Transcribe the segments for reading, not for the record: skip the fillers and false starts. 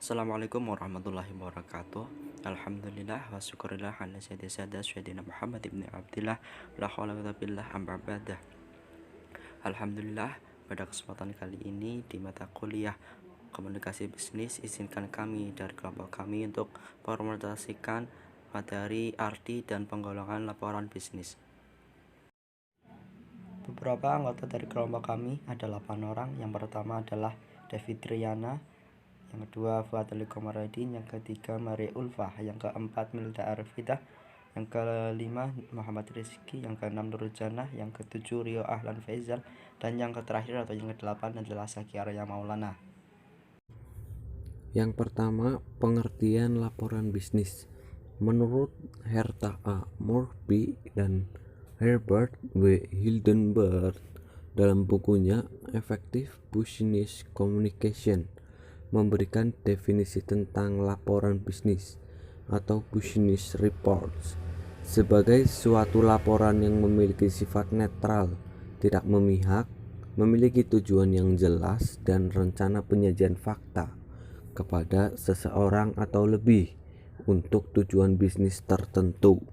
Assalamualaikum warahmatullahi wabarakatuh. Alhamdulillah wa syukurillah ala sayyidina Muhammad ibn Abdillah la haula wala quwwata illa billah. Alhamdulillah, pada kesempatan kali ini di mata kuliah komunikasi bisnis, izinkan kami dari kelompok kami untuk mempresentasikan materi arti dan penggolongan laporan bisnis. Beberapa anggota dari kelompok kami ada 8 orang. Yang pertama adalah David Triana, yang kedua Fadli Komarudin, yang ketiga Maria Ulfa, yang keempat Milda Arfidah, yang kelima Muhammad Rizky, yang keenam Nurjana, yang ketujuh Rio Ahlan Faizal, dan yang terakhir atau yang kedelapan adalah Zaki Arya Maulana. Yang pertama, pengertian laporan bisnis. Menurut Herta A. Murphy dan Herbert W. Hildenberg dalam bukunya Effective Business Communication, memberikan definisi tentang laporan bisnis atau business reports sebagai suatu laporan yang memiliki sifat netral, tidak memihak, memiliki tujuan yang jelas dan rencana penyajian fakta kepada seseorang atau lebih untuk tujuan bisnis tertentu.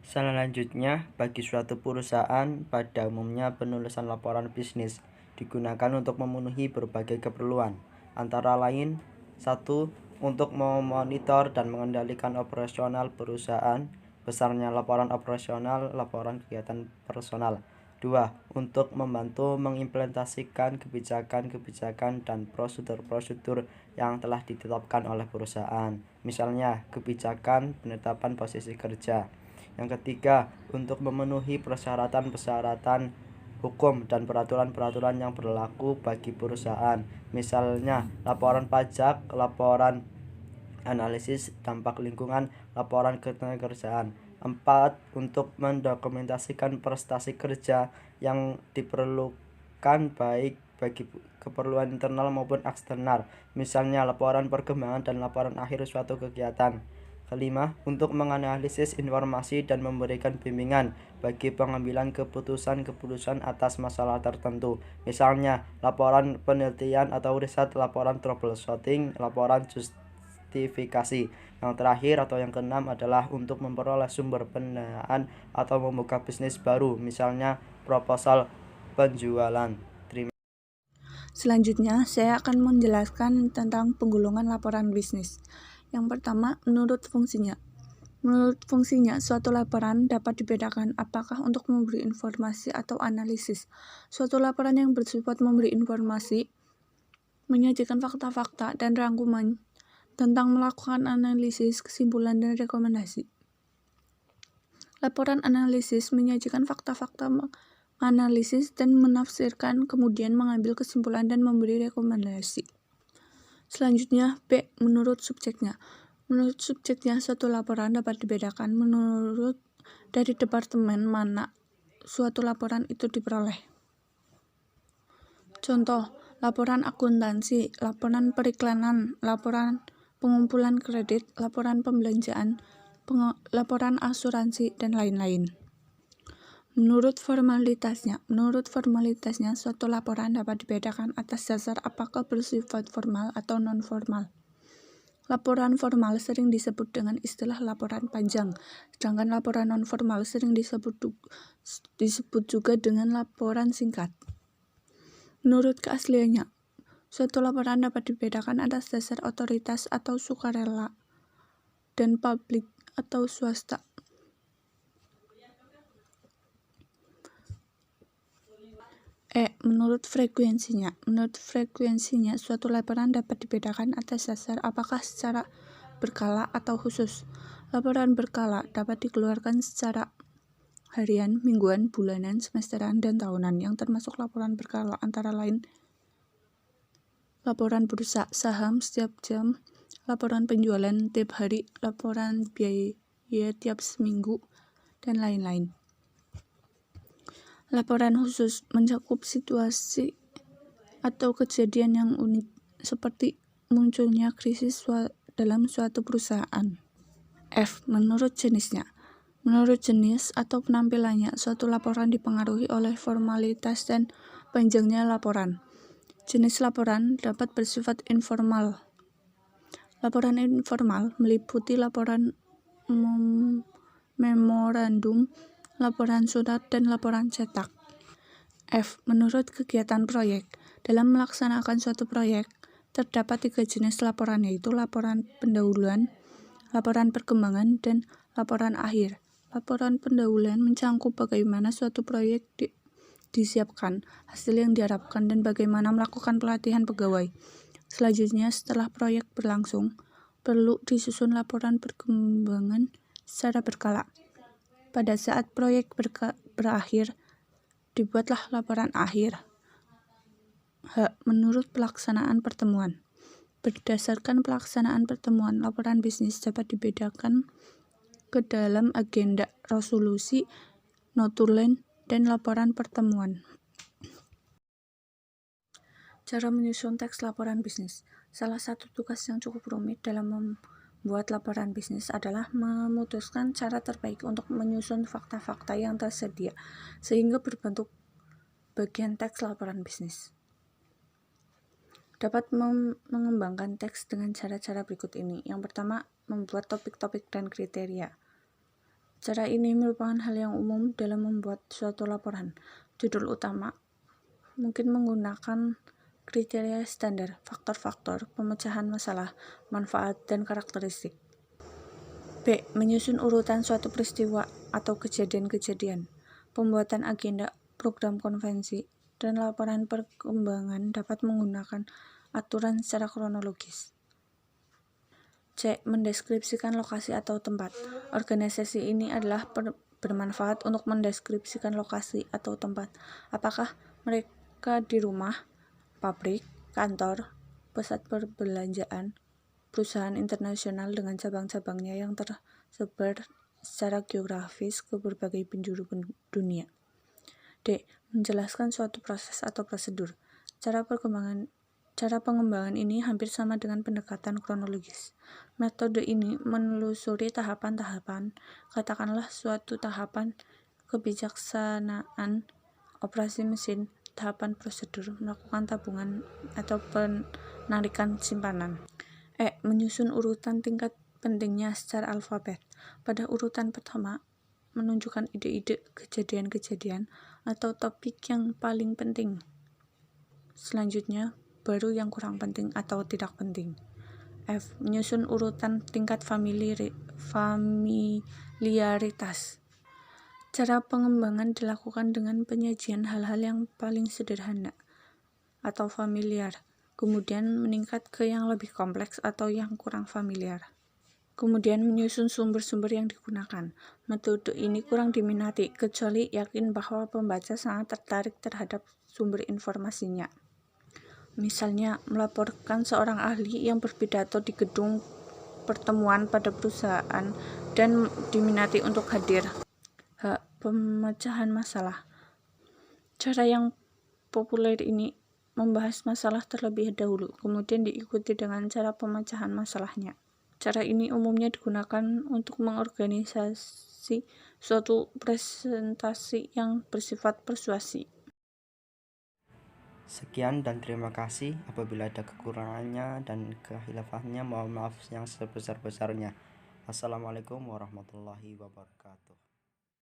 Selanjutnya, bagi suatu perusahaan, pada umumnya penulisan laporan bisnis digunakan untuk memenuhi berbagai keperluan, antara lain: 1. Untuk memonitor dan mengendalikan operasional perusahaan, besarnya laporan operasional, laporan kegiatan personal. 2. Untuk membantu mengimplementasikan kebijakan-kebijakan dan prosedur-prosedur yang telah ditetapkan oleh perusahaan, misalnya kebijakan penetapan posisi kerja. Yang ketiga, untuk memenuhi persyaratan-persyaratan hukum dan peraturan-peraturan yang berlaku bagi perusahaan, misalnya laporan pajak, laporan analisis dampak lingkungan, laporan ketenagakerjaan. 4. Untuk mendokumentasikan prestasi kerja yang diperlukan baik bagi keperluan internal maupun eksternal, misalnya laporan perkembangan dan laporan akhir suatu kegiatan. Kelima, untuk menganalisis informasi dan memberikan bimbingan bagi pengambilan keputusan-keputusan atas masalah tertentu, misalnya laporan penelitian atau riset, laporan troubleshooting, laporan justifikasi. Yang terakhir atau yang keenam adalah untuk memperoleh sumber pendanaan atau membuka bisnis baru, misalnya proposal penjualan. Selanjutnya, saya akan menjelaskan tentang penggolongan laporan bisnis. Yang pertama, menurut fungsinya. Menurut fungsinya, suatu laporan dapat dibedakan apakah untuk memberi informasi atau analisis. Suatu laporan yang bersifat memberi informasi, menyajikan fakta-fakta dan rangkuman tentang melakukan analisis, kesimpulan, dan rekomendasi. Laporan analisis menyajikan fakta-fakta, menganalisis dan menafsirkan, kemudian mengambil kesimpulan dan memberi rekomendasi. Selanjutnya, B. Menurut subjeknya. Menurut subjeknya, suatu laporan dapat dibedakan menurut dari departemen mana suatu laporan itu diperoleh. Contoh, laporan akuntansi, laporan periklanan, laporan pengumpulan kredit, laporan pembelanjaan, laporan asuransi, dan lain-lain. Menurut formalitasnya, suatu laporan dapat dibedakan atas dasar apakah bersifat formal atau non-formal. Laporan formal sering disebut dengan istilah laporan panjang, sedangkan laporan non-formal sering disebut juga dengan laporan singkat. Menurut keasliannya, suatu laporan dapat dibedakan atas dasar otoritas atau sukarela dan publik atau swasta. Menurut frekuensinya. Menurut frekuensinya, suatu laporan dapat dibedakan atas dasar apakah secara berkala atau khusus. Laporan berkala dapat dikeluarkan secara harian, mingguan, bulanan, semesteran, dan tahunan, yang termasuk laporan berkala antara lain laporan bursa saham setiap jam, laporan penjualan tiap hari, laporan biaya tiap seminggu, dan lain-lain. Laporan khusus mencakup situasi atau kejadian yang unik, seperti munculnya krisis dalam suatu perusahaan. F. Menurut jenisnya. Menurut jenis atau penampilannya, suatu laporan dipengaruhi oleh formalitas dan panjangnya laporan. Jenis laporan dapat bersifat informal. Laporan informal meliputi laporan memorandum, laporan surat, dan laporan cetak. F. Menurut kegiatan proyek. Dalam melaksanakan suatu proyek, terdapat 3 jenis laporan, yaitu laporan pendahuluan, laporan perkembangan, dan laporan akhir. Laporan pendahuluan mencangkup bagaimana suatu proyek disiapkan, hasil yang diharapkan, dan bagaimana melakukan pelatihan pegawai. Selanjutnya, setelah proyek berlangsung, perlu disusun laporan perkembangan secara berkala. Pada saat proyek berakhir, dibuatlah laporan akhir. H. Menurut pelaksanaan pertemuan. Berdasarkan pelaksanaan pertemuan, laporan bisnis dapat dibedakan ke dalam agenda, resolusi, notulen, dan laporan pertemuan. Cara menyusun teks laporan bisnis. Salah satu tugas yang cukup rumit dalam membuat laporan bisnis adalah memutuskan cara terbaik untuk menyusun fakta-fakta yang tersedia sehingga berbentuk bagian teks laporan bisnis. Dapat mengembangkan teks dengan cara-cara berikut ini. Yang pertama, membuat topik-topik dan kriteria. Cara ini merupakan hal yang umum dalam membuat suatu laporan. Judul utama mungkin menggunakan kriteria standar, faktor-faktor, pemecahan masalah, manfaat, dan karakteristik. B. Menyusun urutan suatu peristiwa atau kejadian-kejadian. Pembuatan agenda, program konvensi, dan laporan perkembangan dapat menggunakan aturan secara kronologis. C. Mendeskripsikan lokasi atau tempat. Organisasi ini adalah bermanfaat untuk mendeskripsikan lokasi atau tempat. Apakah mereka di rumah, pabrik, kantor, pusat perbelanjaan, perusahaan internasional dengan cabang-cabangnya yang tersebar secara geografis ke berbagai penjuru dunia. D. Menjelaskan suatu proses atau prosedur. Cara pengembangan ini hampir sama dengan pendekatan kronologis. Metode ini menelusuri tahapan-tahapan, katakanlah suatu tahapan kebijaksanaan, operasi mesin, tahapan prosedur, melakukan tabungan atau penarikan simpanan. E. Menyusun urutan tingkat pentingnya secara alfabet. Pada urutan pertama, menunjukkan ide-ide, kejadian-kejadian, atau topik yang paling penting. Selanjutnya, baru yang kurang penting atau tidak penting. F. Menyusun urutan tingkat familiaritas. Cara pengembangan dilakukan dengan penyajian hal-hal yang paling sederhana atau familiar, kemudian meningkat ke yang lebih kompleks atau yang kurang familiar. Kemudian menyusun sumber-sumber yang digunakan. Metode ini kurang diminati, kecuali yakin bahwa pembaca sangat tertarik terhadap sumber informasinya. Misalnya, melaporkan seorang ahli yang berpidato di gedung pertemuan pada perusahaan dan diminati untuk hadir. H. Pemecahan masalah. Cara yang populer ini membahas masalah terlebih dahulu, kemudian diikuti dengan cara pemecahan masalahnya. Cara ini umumnya digunakan untuk mengorganisasi suatu presentasi yang bersifat persuasi. Sekian dan terima kasih. Apabila ada kekurangannya dan kehilafannya, mohon maaf yang sebesar-besarnya. Assalamualaikum warahmatullahi wabarakatuh.